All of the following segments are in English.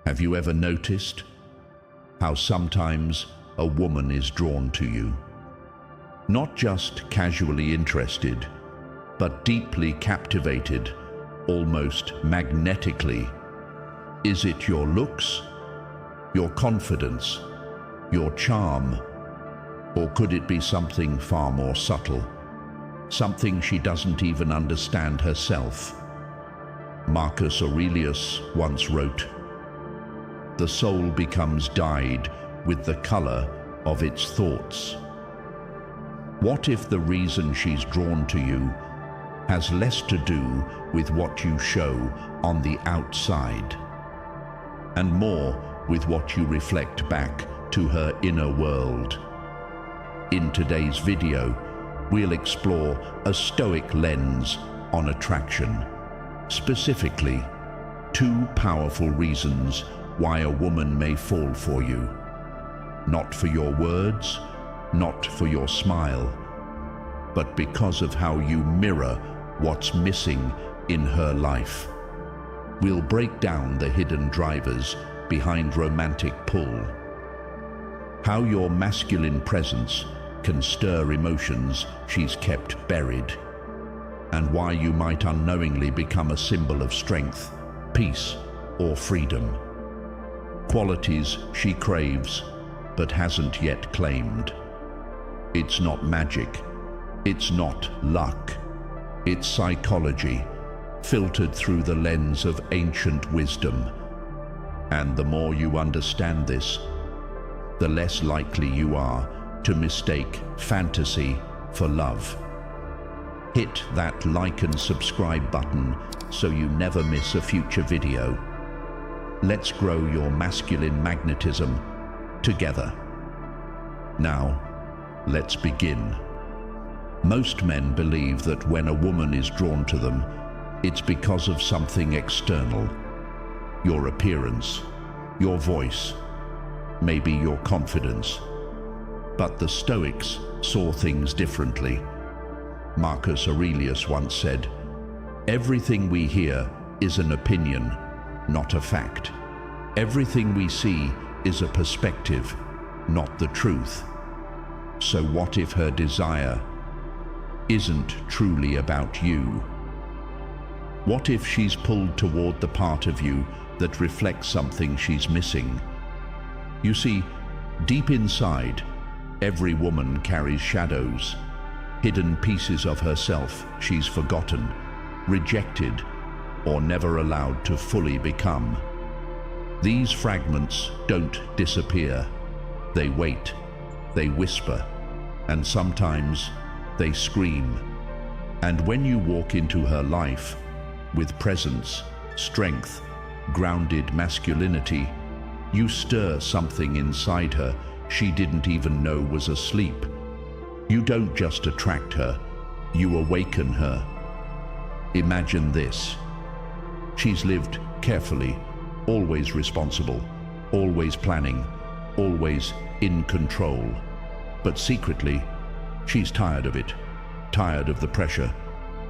Have you ever noticed how sometimes a woman is drawn to you? Not just casually interested, but deeply captivated, almost magnetically. Is it your looks, your confidence, your charm, or could it be something far more subtle? Something she doesn't even understand herself. Marcus Aurelius once wrote, "The soul becomes dyed with the color of its thoughts." What if the reason she's drawn to you has less to do with what you show on the outside, and more with what you reflect back to her inner world? In today's video, we'll explore a Stoic lens on attraction. Specifically, 2 powerful reasons why a woman may fall for you. Not for your words, not for your smile, but because of how you mirror what's missing in her life. We'll break down the hidden drivers behind romantic pull, how your masculine presence can stir emotions she's kept buried, and why you might unknowingly become a symbol of strength, peace, or freedom. Qualities she craves but hasn't yet claimed. It's not magic. It's not luck. It's psychology, filtered through the lens of ancient wisdom. And the more you understand this, the less likely you are to mistake fantasy for love. Hit that like and subscribe button so you never miss a future video. Let's grow your masculine magnetism together. Now, let's begin. Most men believe that when a woman is drawn to them, it's because of something external. Your appearance, your voice, maybe your confidence. But the Stoics saw things differently. Marcus Aurelius once said, "Everything we hear is an opinion, not a fact. Everything we see is a perspective, not the truth." So what if her desire isn't truly about you? What if she's pulled toward the part of you that reflects something she's missing? You see, deep inside, every woman carries shadows, hidden pieces of herself she's forgotten, rejected, or never allowed to fully become. These fragments don't disappear. They wait, they whisper, and sometimes they scream. And when you walk into her life with presence, strength, grounded masculinity, you stir something inside her she didn't even know was asleep. You don't just attract her, you awaken her. Imagine this. She's lived carefully, always responsible, always planning, always in control. But secretly, she's tired of it, tired of the pressure,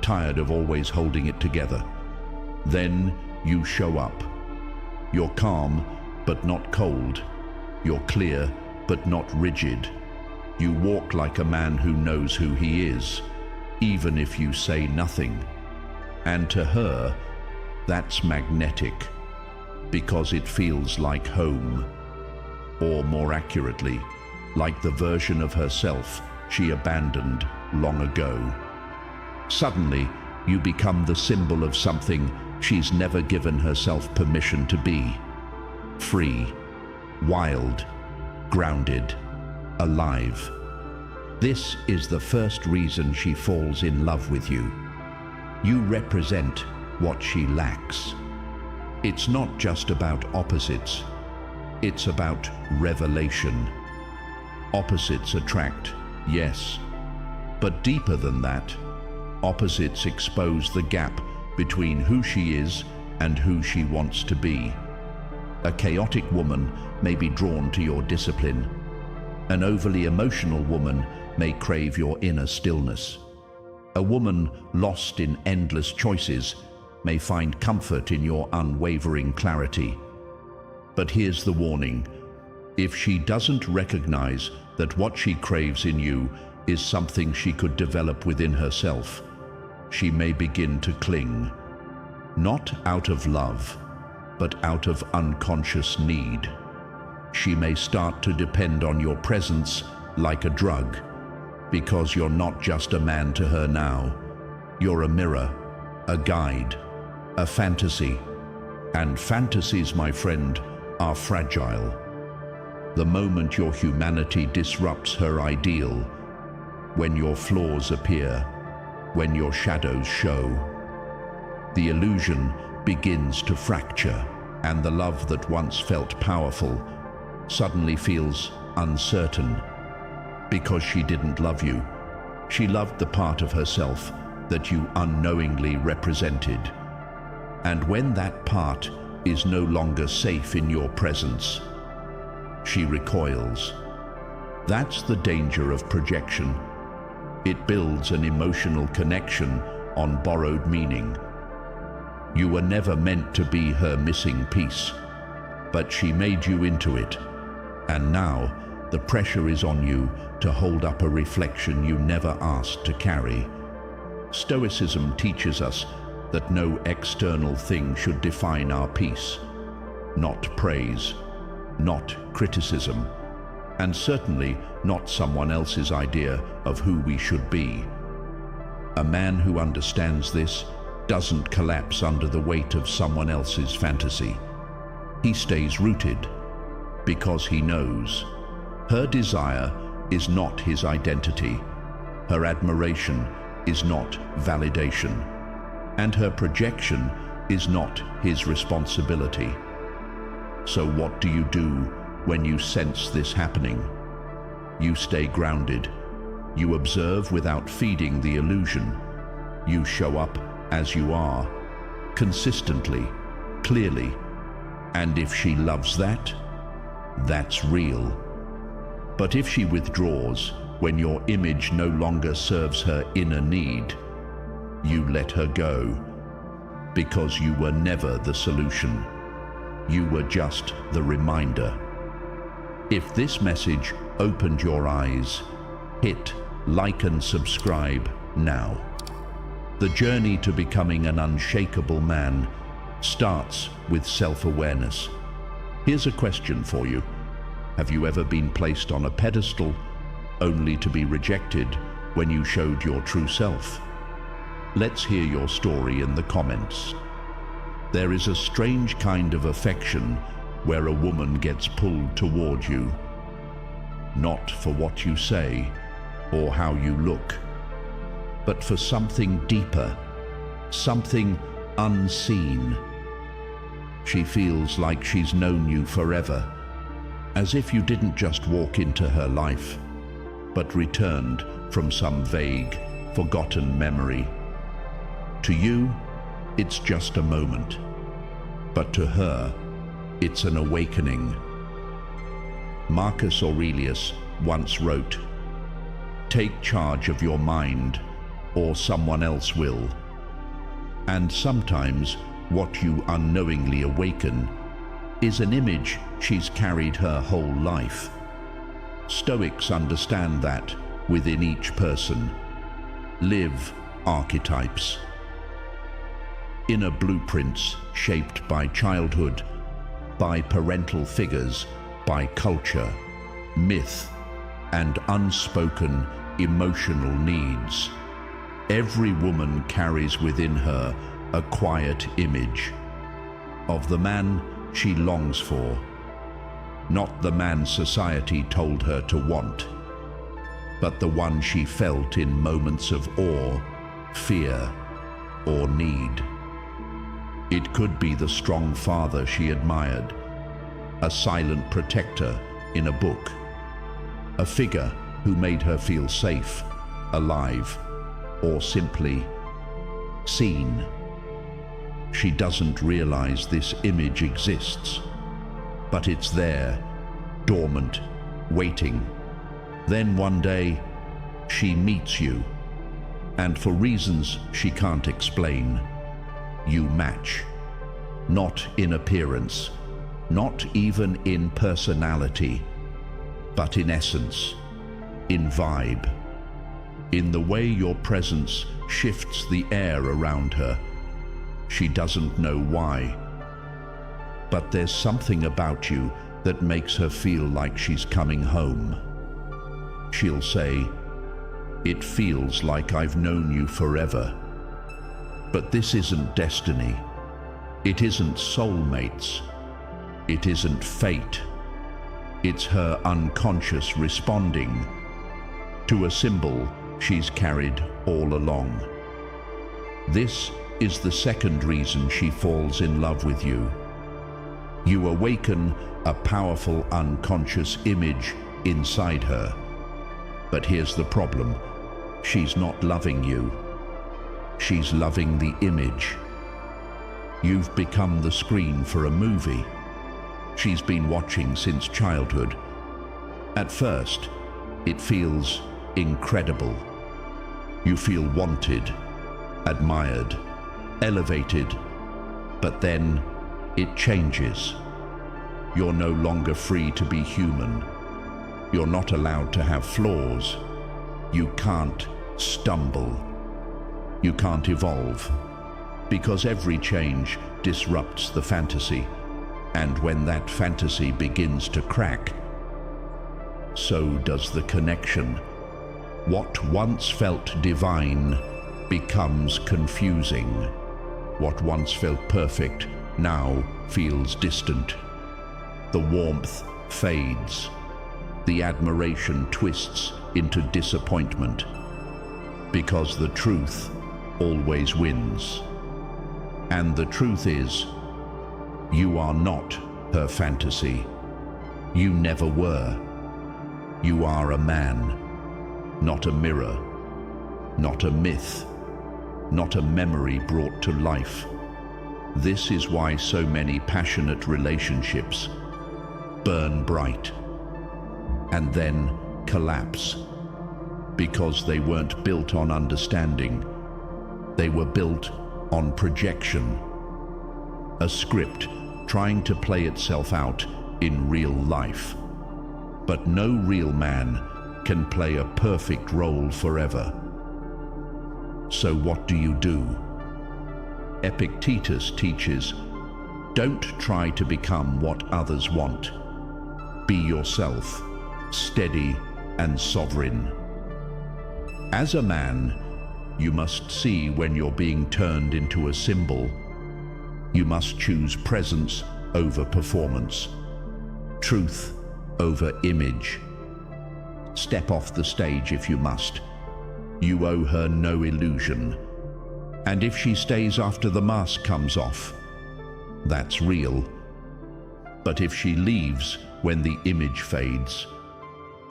tired of always holding it together. Then you show up. You're calm, but not cold. You're clear, but not rigid. You walk like a man who knows who he is, even if you say nothing. And to her, that's magnetic, because it feels like home. Or more accurately, like the version of herself she abandoned long ago. Suddenly, you become the symbol of something she's never given herself permission to be. Free, wild, grounded, alive. This is the first reason she falls in love with you. You represent what she lacks. It's not just about opposites, it's about revelation. Opposites attract, yes, but deeper than that, opposites expose the gap between who she is and who she wants to be. A chaotic woman may be drawn to your discipline. An overly emotional woman may crave your inner stillness. A woman lost in endless choices may find comfort in your unwavering clarity. But here's the warning. If she doesn't recognize that what she craves in you is something she could develop within herself, she may begin to cling, not out of love, but out of unconscious need. She may start to depend on your presence like a drug, because you're not just a man to her now. You're a mirror, a guide, a fantasy. And fantasies, my friend, are fragile. The moment your humanity disrupts her ideal, when your flaws appear, when your shadows show, the illusion begins to fracture, and the love that once felt powerful suddenly feels uncertain. Because she didn't love you, she loved the part of herself that you unknowingly represented. And when that part is no longer safe in your presence, she recoils. That's the danger of projection. It builds an emotional connection on borrowed meaning. You were never meant to be her missing piece, but she made you into it. And now the pressure is on you to hold up a reflection you never asked to carry. Stoicism teaches us that no external thing should define our peace. Not praise, not criticism, and certainly not someone else's idea of who we should be. A man who understands this doesn't collapse under the weight of someone else's fantasy. He stays rooted because he knows her desire is not his identity, her admiration is not validation, and her projection is not his responsibility. So what do you do when you sense this happening? You stay grounded. You observe without feeding the illusion. You show up as you are, consistently, clearly. And if she loves that, that's real. But if she withdraws when your image no longer serves her inner need, you let her go, because you were never the solution. You were just the reminder. If this message opened your eyes, hit like and subscribe now. The journey to becoming an unshakable man starts with self-awareness. Here's a question for you. Have you ever been placed on a pedestal only to be rejected when you showed your true self? Let's hear your story in the comments. There is a strange kind of affection where a woman gets pulled toward you, not for what you say or how you look, but for something deeper, something unseen. She feels like she's known you forever, as if you didn't just walk into her life, but returned from some vague, forgotten memory. To you, it's just a moment, but to her, it's an awakening. Marcus Aurelius once wrote, "Take charge of your mind, or someone else will." And sometimes what you unknowingly awaken is an image she's carried her whole life. Stoics understand that within each person live archetypes, inner blueprints shaped by childhood, by parental figures, by culture, myth, and unspoken emotional needs. Every woman carries within her a quiet image of the man she longs for, not the man society told her to want, but the one she felt in moments of awe, fear, or need. It could be the strong father she admired, a silent protector in a book, a figure who made her feel safe, alive, or simply seen. She doesn't realize this image exists, but it's there, dormant, waiting. Then one day, she meets you, and for reasons she can't explain, you match. Not in appearance, not even in personality, but in essence, in vibe, in the way your presence shifts the air around her. She doesn't know why, but there's something about you that makes her feel like she's coming home. She'll say, "It feels like I've known you forever." But this isn't destiny. It isn't soulmates. It isn't fate. It's her unconscious responding to a symbol she's carried all along. This is the second reason she falls in love with you. You awaken a powerful unconscious image inside her. But here's the problem. She's not loving you. She's loving the image. You've become the screen for a movie she's been watching since childhood. At first, it feels incredible. You feel wanted, admired, elevated, but then it changes. You're no longer free to be human. You're not allowed to have flaws. You can't stumble. You can't evolve, because every change disrupts the fantasy, and when that fantasy begins to crack, so does the connection. What once felt divine becomes confusing. What once felt perfect now feels distant. The warmth fades. The admiration twists into disappointment, because the truth always wins. And the truth is, you are not her fantasy. You never were. You are a man, not a mirror, not a myth, not a memory brought to life. This is why so many passionate relationships burn bright and then collapse, because they weren't built on understanding. They were built on projection, a script trying to play itself out in real life. But no real man can play a perfect role forever. So what do? Epictetus teaches, don't try to become what others want. Be yourself, steady and sovereign. As a man, you must see when you're being turned into a symbol. You must choose presence over performance, truth over image. Step off the stage if you must. You owe her no illusion. And if she stays after the mask comes off, that's real. But if she leaves when the image fades,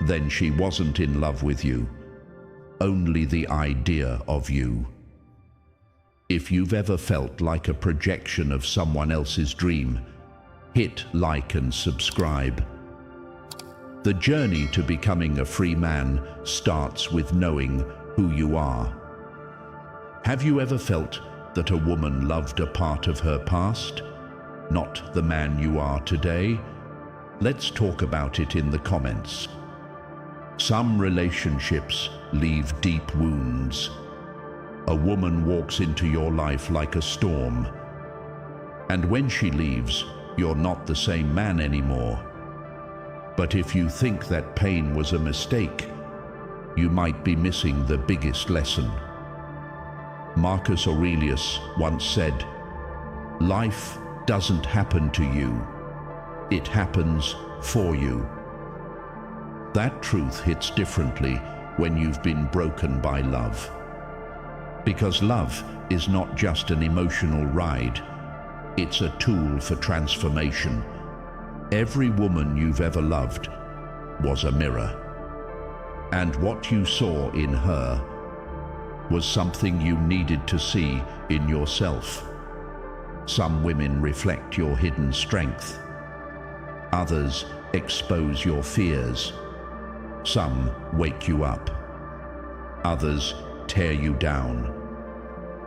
then she wasn't in love with you, only the idea of you. If you've ever felt like a projection of someone else's dream, hit like and subscribe. The journey to becoming a free man starts with knowing who you are. Have you ever felt that a woman loved a part of her past, not the man you are today? Let's talk about it in the comments. Some relationships leave deep wounds. A woman walks into your life like a storm, and when she leaves, you're not the same man anymore. But if you think that pain was a mistake, you might be missing the biggest lesson. Marcus Aurelius once said, "Life doesn't happen to you, it happens for you." That truth hits differently when you've been broken by love. Because love is not just an emotional ride, it's a tool for transformation. Every woman you've ever loved was a mirror. And what you saw in her was something you needed to see in yourself. Some women reflect your hidden strength. Others expose your fears. Some wake you up. Others tear you down.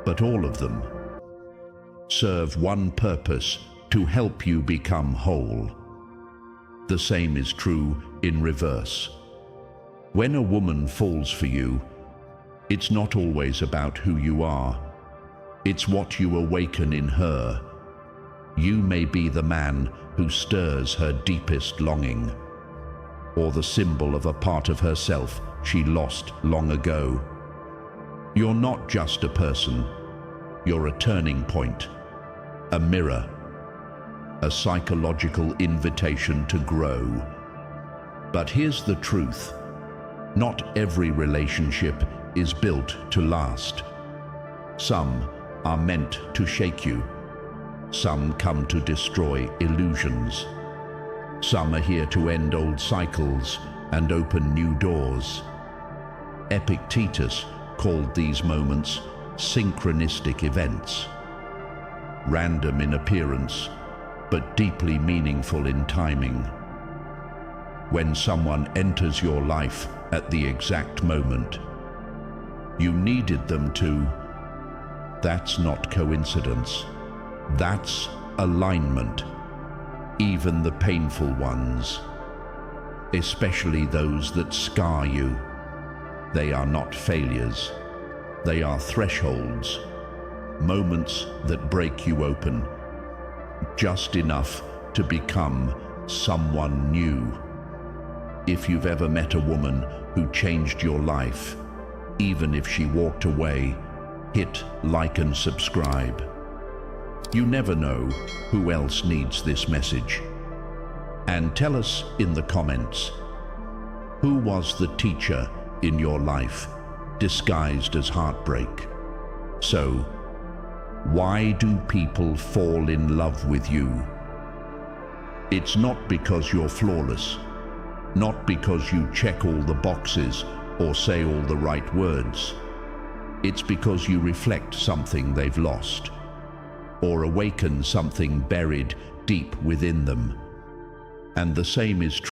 But all of them serve one purpose: to help you become whole. The same is true in reverse. When a woman falls for you, it's not always about who you are. It's what you awaken in her. You may be the man who stirs her deepest longing, or the symbol of a part of herself she lost long ago. You're not just a person. You're a turning point, a mirror, a psychological invitation to grow. But here's the truth. Not every relationship is built to last. Some are meant to shake you. Some come to destroy illusions. Some are here to end old cycles and open new doors. Epictetus called these moments synchronistic events. Random in appearance, but deeply meaningful in timing. When someone enters your life at the exact moment you needed them to, that's not coincidence. That's alignment. Even the painful ones, especially those that scar you, they are not failures. They are thresholds, moments that break you open, just enough to become someone new. If you've ever met a woman who changed your life, even if she walked away, hit like and subscribe. You never know who else needs this message. And tell us in the comments, who was the teacher in your life, disguised as heartbreak? So, why do people fall in love with you? It's not because you're flawless, not because you check all the boxes or say all the right words. It's because you reflect something they've lost, or awaken something buried deep within them. And the same is true